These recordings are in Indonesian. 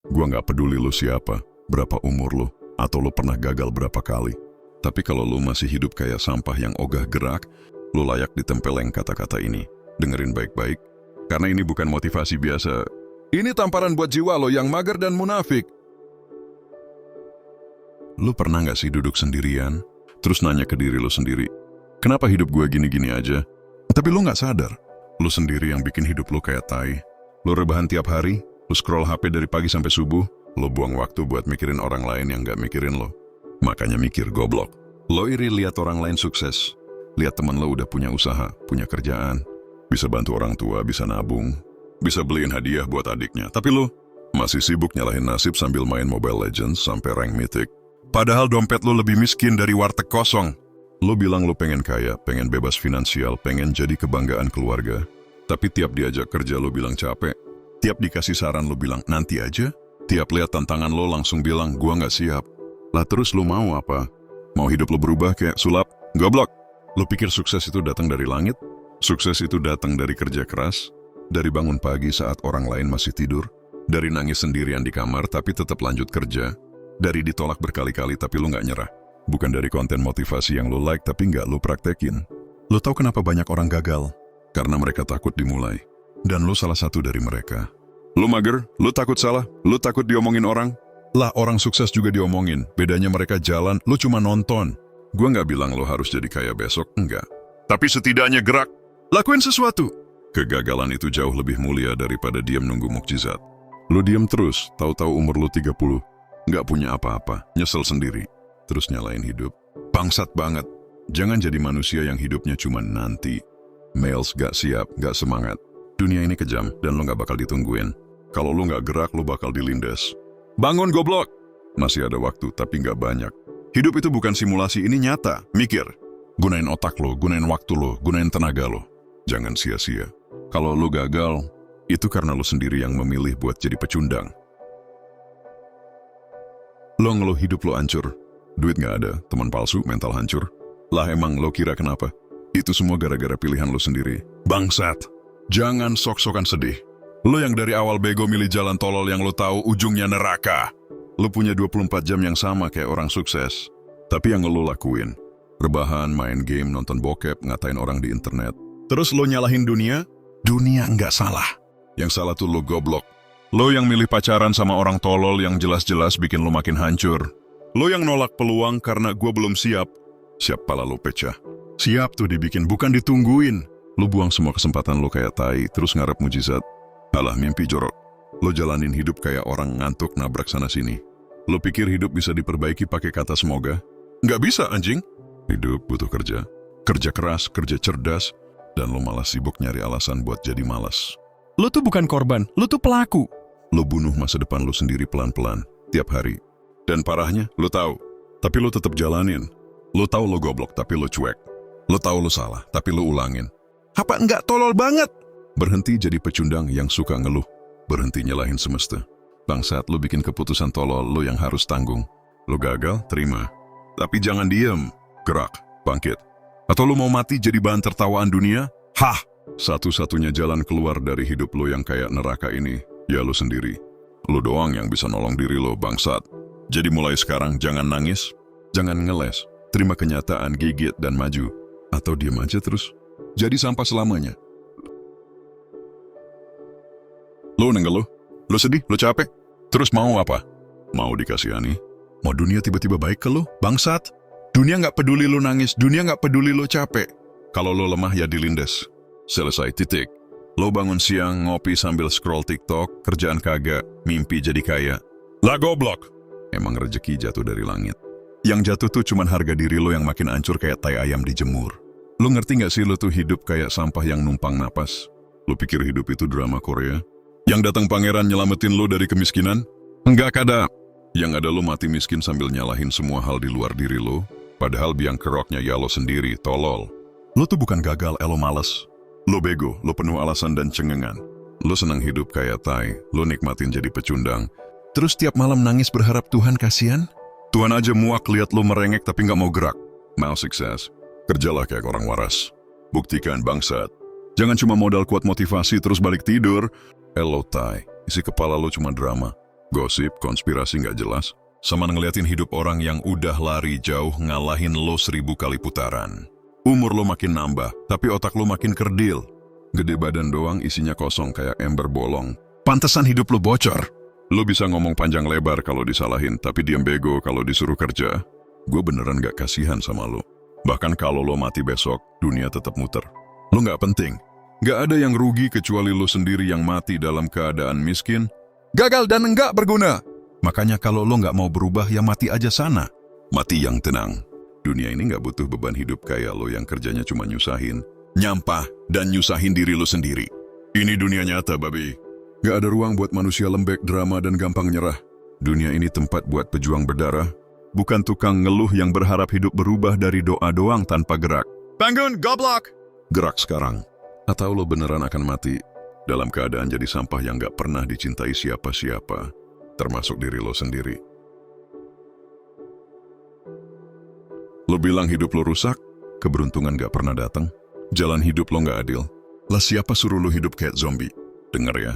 Gua nggak peduli lu siapa, berapa umur lu, atau lu pernah gagal berapa kali. Tapi kalau lu masih hidup kayak sampah yang ogah gerak, lu layak ditempeleng kata-kata ini. Dengerin baik-baik, karena ini bukan motivasi biasa. Ini tamparan buat jiwa lo yang mager dan munafik. Lu pernah nggak sih duduk sendirian, terus nanya ke diri lu sendiri, kenapa hidup gua gini-gini aja? Tapi lu nggak sadar, lu sendiri yang bikin hidup lu kayak tai. Lu rebahan tiap hari, lu scroll HP dari pagi sampai subuh, lu buang waktu buat mikirin orang lain yang nggak mikirin lo. Makanya mikir goblok. Lo iri lihat orang lain sukses. Lihat temen lo udah punya usaha, punya kerjaan, bisa bantu orang tua, bisa nabung, bisa beliin hadiah buat adiknya. Tapi lo masih sibuk nyalahin nasib sambil main Mobile Legends sampai rank mythic. Padahal dompet lo lebih miskin dari warteg kosong. Lo bilang lo pengen kaya, pengen bebas finansial, pengen jadi kebanggaan keluarga. Tapi tiap diajak kerja lo bilang capek. Tiap dikasih saran lo bilang nanti aja. Tiap lihat tantangan lo langsung bilang gua nggak siap. Lah terus lo mau apa? Mau hidup lo berubah kayak sulap? Goblok! Lo pikir sukses itu datang dari langit? Sukses itu datang dari kerja keras? Dari bangun pagi saat orang lain masih tidur? Dari nangis sendirian di kamar tapi tetap lanjut kerja? Dari ditolak berkali-kali tapi lo nggak nyerah? Bukan dari konten motivasi yang lo like tapi nggak lo praktekin. Lo tahu kenapa banyak orang gagal? Karena mereka takut dimulai. Dan lo salah satu dari mereka. Lo mager? Lo takut salah? Lo takut diomongin orang? Lah orang sukses juga diomongin, bedanya mereka jalan, lu cuma nonton. Gua nggak bilang lo harus jadi kaya besok, enggak. Tapi setidaknya gerak, lakuin sesuatu. Kegagalan itu jauh lebih mulia daripada diam nunggu mukjizat. Lu diam terus, tahu-tahu umur lu 30, nggak punya apa-apa, nyesel sendiri. Terus nyalain hidup. Bangsat banget. Jangan jadi manusia yang hidupnya cuma nanti. Males gak siap, gak semangat. Dunia ini kejam dan lo nggak bakal ditungguin. Kalau lo nggak gerak, lo bakal dilindas. Bangun goblok! Masih ada waktu, tapi nggak banyak. Hidup itu bukan simulasi, ini nyata. Mikir. Gunain otak lo, gunain waktu lo, gunain tenaga lo. Jangan sia-sia. Kalau lo gagal, itu karena lo sendiri yang memilih buat jadi pecundang. Lo ngeluh hidup lo hancur. Duit nggak ada, teman palsu, mental hancur. Lah emang lo kira kenapa? Itu semua gara-gara pilihan lo sendiri. Bangsat! Jangan sok-sokan sedih. Lo yang dari awal bego milih jalan tolol yang lo tahu ujungnya neraka. Lo punya 24 jam yang sama kayak orang sukses. Tapi yang lo lakuin, rebahan, main game, nonton bokep, ngatain orang di internet. Terus lo nyalahin dunia? Dunia nggak salah. Yang salah tuh lo goblok. Lo yang milih pacaran sama orang tolol yang jelas-jelas bikin lo makin hancur. Lo yang nolak peluang karena gua belum siap. Siap pala lo pecah. Siap tuh dibikin, bukan ditungguin. Lo buang semua kesempatan lo kayak tai, terus ngarep mujizat. Alah mimpi jorok. Lo jalanin hidup kayak orang ngantuk nabrak sana-sini. Lo pikir hidup bisa diperbaiki pakai kata semoga? Nggak bisa anjing. Hidup butuh kerja. Kerja keras, kerja cerdas. Dan lo malah sibuk nyari alasan buat jadi malas. Lo tuh bukan korban, lo tuh pelaku. Lo bunuh masa depan lo sendiri pelan-pelan, tiap hari. Dan parahnya, lo tahu. Tapi lo tetap jalanin. Lo tahu lo goblok, tapi lo cuek. Lo tahu lo salah, tapi lo ulangin. Apa enggak tolol banget? Berhenti jadi pecundang yang suka ngeluh. Berhenti nyalahin semesta. Bangsat, lo bikin keputusan tolol lo yang harus tanggung. Lo gagal, terima. Tapi jangan diem. Gerak, bangkit. Atau lo mau mati jadi bahan tertawaan dunia? Hah! Satu-satunya jalan keluar dari hidup lo yang kayak neraka ini, ya lo sendiri. Lo doang yang bisa nolong diri lo, bangsat. Jadi mulai sekarang jangan nangis, jangan ngeles. Terima kenyataan, gigit, dan maju. Atau diem aja terus. Jadi sampah selamanya. Lo nenggeluh? Lo sedih? Lo capek? Terus mau apa? Mau dikasihani? Mau dunia tiba-tiba baik ke lo? Bangsat! Dunia nggak peduli lo nangis, dunia nggak peduli lo capek. Kalau lo lemah ya dilindas. Selesai, titik. Lo bangun siang, ngopi sambil scroll TikTok, kerjaan kagak, mimpi jadi kaya. Lah goblok! Emang rezeki jatuh dari langit. Yang jatuh tuh cuman harga diri lo yang makin hancur kayak tai ayam dijemur. Lo ngerti nggak sih lo tuh hidup kayak sampah yang numpang napas? Lo pikir hidup itu drama Korea? Yang datang pangeran nyelamatin lo dari kemiskinan? Enggak ada. Yang ada lo mati miskin sambil nyalahin semua hal di luar diri lo. Padahal biang keroknya ya lo sendiri, tolol. Lo tuh bukan gagal, lo males. Lo bego, lo penuh alasan dan cengengan. Lo senang hidup kayak tai, lo nikmatin jadi pecundang. Terus tiap malam nangis berharap Tuhan kasihan? Tuhan aja muak lihat lo merengek tapi nggak mau gerak. Mau sukses, kerjalah kayak orang waras. Buktikan bangsat. Jangan cuma modal kuat motivasi terus balik tidur. Tai, isi kepala lo cuma drama. Gosip, konspirasi nggak jelas, sama ngeliatin hidup orang yang udah lari jauh ngalahin lo 1000 kali putaran. Umur lo makin nambah, tapi otak lo makin kerdil. Gede badan doang, isinya kosong kayak ember bolong. Pantesan hidup lo bocor. Lo bisa ngomong panjang lebar kalau disalahin, tapi diam bego kalau disuruh kerja. Gue beneran gak kasihan sama lo. Bahkan kalau lo mati besok, dunia tetap muter. Lo gak penting. Gak ada yang rugi kecuali lo sendiri yang mati dalam keadaan miskin, gagal dan enggak berguna. Makanya kalau lo gak mau berubah, ya mati aja sana. Mati yang tenang. Dunia ini gak butuh beban hidup kayak lo yang kerjanya cuma nyusahin, nyampah, dan nyusahin diri lo sendiri. Ini dunia nyata, babi. Gak ada ruang buat manusia lembek, drama, dan gampang nyerah. Dunia ini tempat buat pejuang berdarah, bukan tukang ngeluh yang berharap hidup berubah dari doa doang tanpa gerak. Bangun, goblok! Gerak sekarang. Atau lo beneran akan mati dalam keadaan jadi sampah yang gak pernah dicintai siapa-siapa, termasuk diri lo sendiri. Lo bilang hidup lo rusak, keberuntungan gak pernah datang. Jalan hidup lo gak adil. Lah siapa suruh lo hidup kayak zombie? Dengar ya,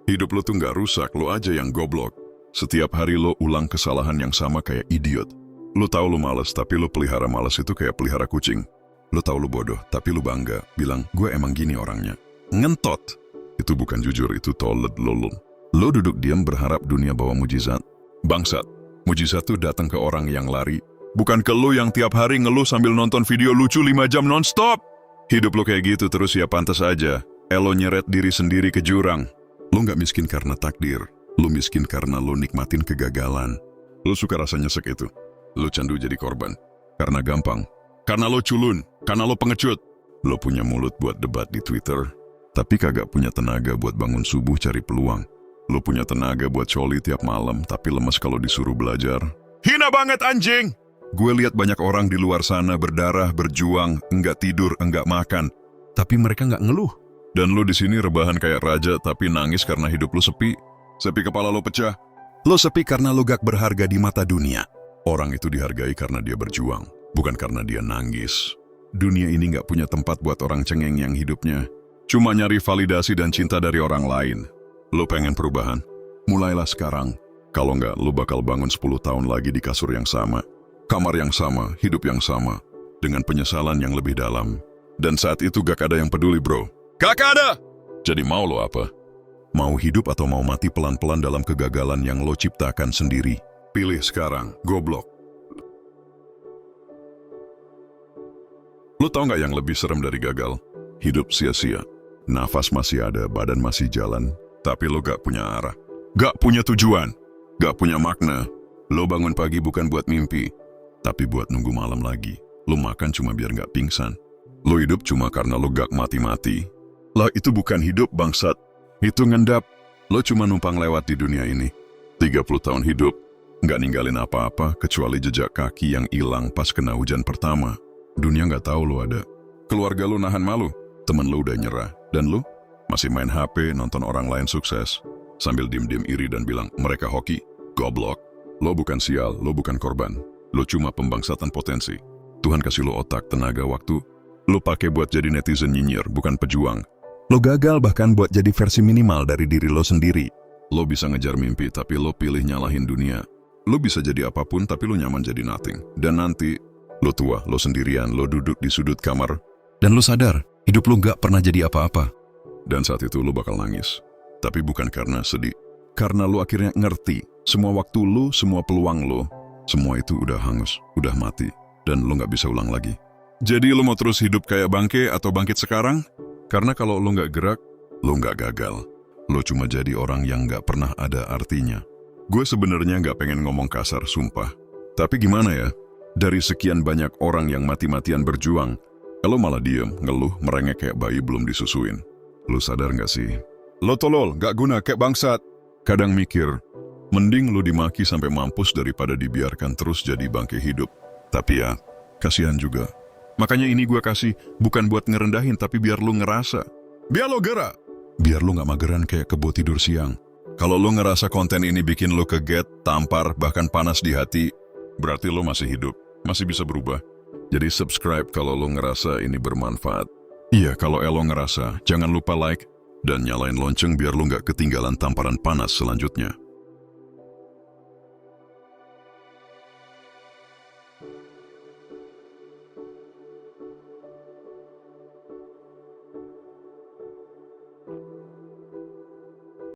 hidup lo tuh gak rusak, lo aja yang goblok. Setiap hari lo ulang kesalahan yang sama kayak idiot. Lo tahu lo malas, tapi lo pelihara malas itu kayak pelihara kucing. Lo tahu lo bodoh, tapi lo bangga, bilang, gue emang gini orangnya. Ngentot! Itu bukan jujur, itu toled lolong. Lo duduk diam berharap dunia bawa mujizat. Bangsat, mujizat tuh datang ke orang yang lari, bukan ke lo yang tiap hari ngeluh sambil nonton video lucu 5 jam non-stop. Hidup lo kayak gitu terus ya pantas aja. Lo nyeret diri sendiri ke jurang. Lo gak miskin karena takdir. Lo miskin karena lo nikmatin kegagalan. Lo suka rasa nyesek itu. Lo candu jadi korban. Karena gampang. Karena lo culun. Karena lo pengecut. Lo punya mulut buat debat di Twitter, tapi kagak punya tenaga buat bangun subuh cari peluang. Lo punya tenaga buat coli tiap malam, tapi lemes kalau disuruh belajar. Hina banget anjing! Gue lihat banyak orang di luar sana berdarah, berjuang, enggak tidur, enggak makan, tapi mereka enggak ngeluh. Dan lo di sini rebahan kayak raja, tapi nangis karena hidup lo sepi. Sepi kepala lo pecah. Lo sepi karena lo gak berharga di mata dunia. Orang itu dihargai karena dia berjuang, bukan karena dia nangis. Dunia ini gak punya tempat buat orang cengeng yang hidupnya cuma nyari validasi dan cinta dari orang lain. Lo pengen perubahan? Mulailah sekarang. Kalau enggak, lo bakal bangun 10 tahun lagi di kasur yang sama, kamar yang sama, hidup yang sama, dengan penyesalan yang lebih dalam. Dan saat itu gak ada yang peduli, bro. Gak ada! Jadi mau lo apa? Mau hidup atau mau mati pelan-pelan dalam kegagalan yang lo ciptakan sendiri? Pilih sekarang, goblok. Lo tau gak yang lebih serem dari gagal? Hidup sia-sia. Nafas masih ada, badan masih jalan, tapi lo gak punya arah. Gak punya tujuan. Gak punya makna. Lo bangun pagi bukan buat mimpi, tapi buat nunggu malam lagi. Lo makan cuma biar gak pingsan. Lo hidup cuma karena lo gak mati-mati. Lah itu bukan hidup, bangsat. Itu ngendap. Lo cuma numpang lewat di dunia ini. 30 tahun hidup, gak ninggalin apa-apa kecuali jejak kaki yang hilang pas kena hujan pertama. Dunia gak tahu lo ada. Keluarga lo nahan malu. Temen lo udah nyerah. Dan lo masih main HP, nonton orang lain sukses, sambil diem-diem iri dan bilang, mereka hoki. Goblok. Lo bukan sial, lo bukan korban. Lo cuma pembangsatan potensi. Tuhan kasih lo otak, tenaga, waktu. Lo pakai buat jadi netizen nyinyir, bukan pejuang. Lo gagal bahkan buat jadi versi minimal dari diri lo sendiri. Lo bisa ngejar mimpi, tapi lo pilih nyalahin dunia. Lo bisa jadi apapun, tapi lo nyaman jadi nothing. Dan nanti, lo tua, lo sendirian, lo duduk di sudut kamar, dan lo sadar, hidup lo gak pernah jadi apa-apa. Dan saat itu lo bakal nangis. Tapi bukan karena sedih. Karena lo akhirnya ngerti, semua waktu lo, semua peluang lo, semua itu udah hangus, udah mati, dan lo gak bisa ulang lagi. Jadi lo mau terus hidup kayak bangke atau bangkit sekarang? Karena kalau lo gak gerak, lo gak gagal. Lo cuma jadi orang yang gak pernah ada artinya. Gue sebenarnya gak pengen ngomong kasar, sumpah. Tapi gimana ya? Dari sekian banyak orang yang mati-matian berjuang, lo malah diem, ngeluh, merengek kayak bayi belum disusuin. Lo sadar gak sih? Lo tolol, gak guna kayak bangsat. Kadang mikir, mending lo dimaki sampai mampus daripada dibiarkan terus jadi bangke hidup. Tapi ya, kasihan juga. Makanya ini gue kasih, bukan buat ngerendahin, tapi biar lo ngerasa. Biar lo gerak. Biar lo gak mageran kayak kebo tidur siang. Kalau lo ngerasa konten ini bikin lo keget, tampar, bahkan panas di hati, berarti lo masih hidup, masih bisa berubah. Jadi subscribe kalau lo ngerasa ini bermanfaat. Iya, kalau lo ngerasa, jangan lupa like dan nyalain lonceng biar lo gak ketinggalan tamparan panas selanjutnya.